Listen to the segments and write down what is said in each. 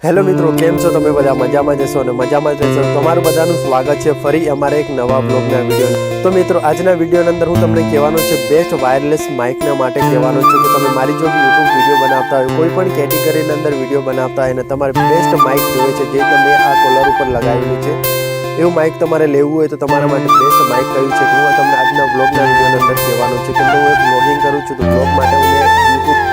Hello મિત્રો, કેમ છો તમે? બધા મજામાં જશો અને મજામાં જ રહેશો. તમારું બધાનું સ્વાગત છે ફરી અમારા એક નવા બ્લોગના વિડીયો. તો મિત્રો, આજના વિડીયોની અંદર હું તમને કહેવાનો છે બેસ્ટ વાયરલેસ માઇકના માટે કહેવાનો છું કે તમે મારી જો યુટ્યુબ વિડીયો બનાવતા હોય, કોઈ પણ કેટેગરીની અંદર વિડીયો બનાવતા હોય અને તમારે બેસ્ટ માઇક જોઈએ છે જે તમે આ કોલર ઉપર લગાવેલું છે, એવું માઇક તમારે લેવું હોય તો તમારા માટે બેસ્ટ માઇક કયું છે હું તમને આજના બ્લોગના વિડીયોની અંદર કહેવાનું છે. કેમ કે હું એક બ્લોગિંગ કરું છું તો બ્લોગ માટે હું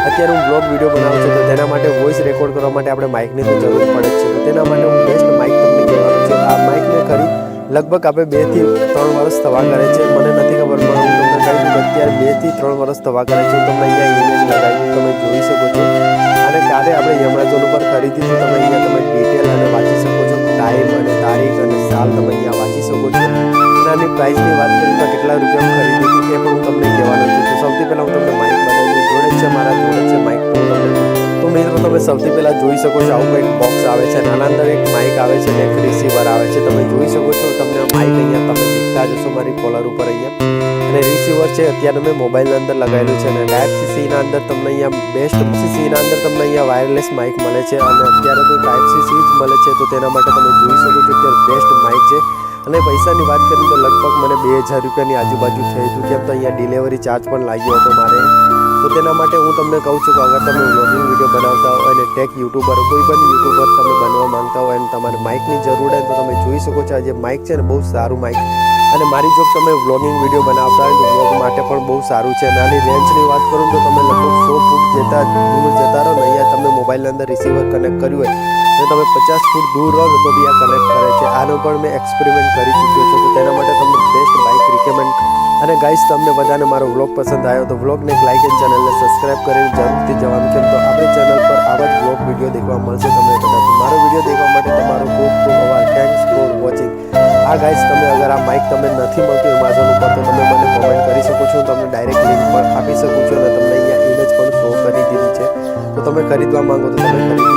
અત્યારે હું બ્લોગ વિડીયો બનાવું છું તો તેના માટે વોઇસ રેકોર્ડ કરવા માટે આપણે માઇકની તો જરૂર પડે જ છે. તો તેના માટે હું બેસ્ટ માઇક તમને કહેવાનું છે. આ માઇકને ખરીદ લગભગ આપણે 2 થી 3 વર્ષ થવા કરે છે, મને નથી ખબર પણ હું તમને કહી દઉં અત્યારે 2 થી 3 વર્ષ થવા કરે છે. હું તમને અહીંયા ઇમેજ લગાવી તમે જોઈ શકો છો. અને કાલે આપણે એમેઝોન ઉપર ખરીદી તો તમે અહીંયા તમે ડિટેલ અને વાંચી શકો છો, ટાઈમ અને તારીખ અને સાલ તમે અહીંયા વાંચી શકો છો. આની પ્રાઇસની વાત કરીએ તો કેટલા રૂપિયામાં ખરીદી હતી એ પણ હું તમને કહેવાનો છું. તો સૌથી પહેલાં હું તમને માઇક બતાવી જોડે જ છે, મારા જોડે છે માઇક. તો મિત્રો તમે સૌથી પહેલાં જોઈ શકો છો આવું કંઈક બોક્સ આવે છે, નાના અંદર એક માઇક આવે છે અને એક રિસીવર આવે છે. તમે જોઈ શકો છો, તમને માઇક અહીંયા તમે દેખતા જશો મારી કોલર ઉપર અહીંયા. અને રિસીવર છે અત્યારે મેં મોબાઈલના અંદર લગાવેલું છે. અને ટાઈપ સીના અંદર તમને અહીંયા બેસ્ટ સીના અંદર તમને અહીંયા વાયરલેસ માઇક મળે છે. અને અત્યારે તો ટાઈપ સી જ મળે છે, તો તેના માટે તમે જોઈ શકો છો અત્યારે બેસ્ટ માઇક છે. અને પૈસાની વાત કરીએ તો લગભગ મને 2000 રૂપિયાની આજુબાજુ થઈ હતું. કેમ તો અહીંયા ડિલિવરી ચાર્જ પણ લાગ્યો હતો મારે. તો તેના માટે હું તમને કહું છું કે અગર તમે વ્લોગિંગ વિડીયો બનાવતા હોય અને ટેક યુટ્યુબર કોઈ પણ યુટ્યુબર તમે બનવા માંગતા હોય અને તમારે માઇકની જરૂર હોય તો તમે જોઈ શકો છો આ જે માઇક છે ને બહુ સારું માઇક. અને મારી જો તમે વ્લોગિંગ વિડીયો બનાવતા હોય તો વ્લોગ માટે પણ બહુ સારું છે. અને આની રેન્જની વાત કરું તો તમે લગભગ 100 ફૂટ જેટલા દૂર જતા રહો ને અહીંયા તમને મોબાઈલની અંદર રિસીવર કનેક્ટ કર્યું હોય અને તમે 50 ફૂટ દૂર રહો તો બી આ કનેક્ટ કરે છે. આનો પણ મેં એક્સપેરિમેન્ટ કરી ચૂક્યો છું. તો તેના માટે તમને બેસ્ટ બાઇક રિકમેન્ડ. અને ગાઈસ, તમને બધાને મારો વ્લોગ પસંદ આવ્યો તો વ્લોગને એક લાઇક અને ચેનલને સબસ્ક્રાઇબ કરીને જરૂરથી જવાનું. કેમ તો આપણી ચેનલ પર આવા જ વ્લોગ વિડીયો દેખવા મળશે તમને બધા. મારો વિડીયો દેખવા માટે તમારો ખૂબ ખૂબ આભાર. Thanks for watching. આ ગાઈસ, તમે અગર આ માઇક તમને નથી મળતું એમેઝોન ઉપર તો તમે મને કોમેન્ટ કરી શકો છો. તમને ડાયરેક્ટ લિંક પણ આપી શકું છું અને તમને અહીંયા ઇમેજ પણ શો કરી દીધી છે. તો તમે ખરીદવા માંગો તો તમે ખરીદી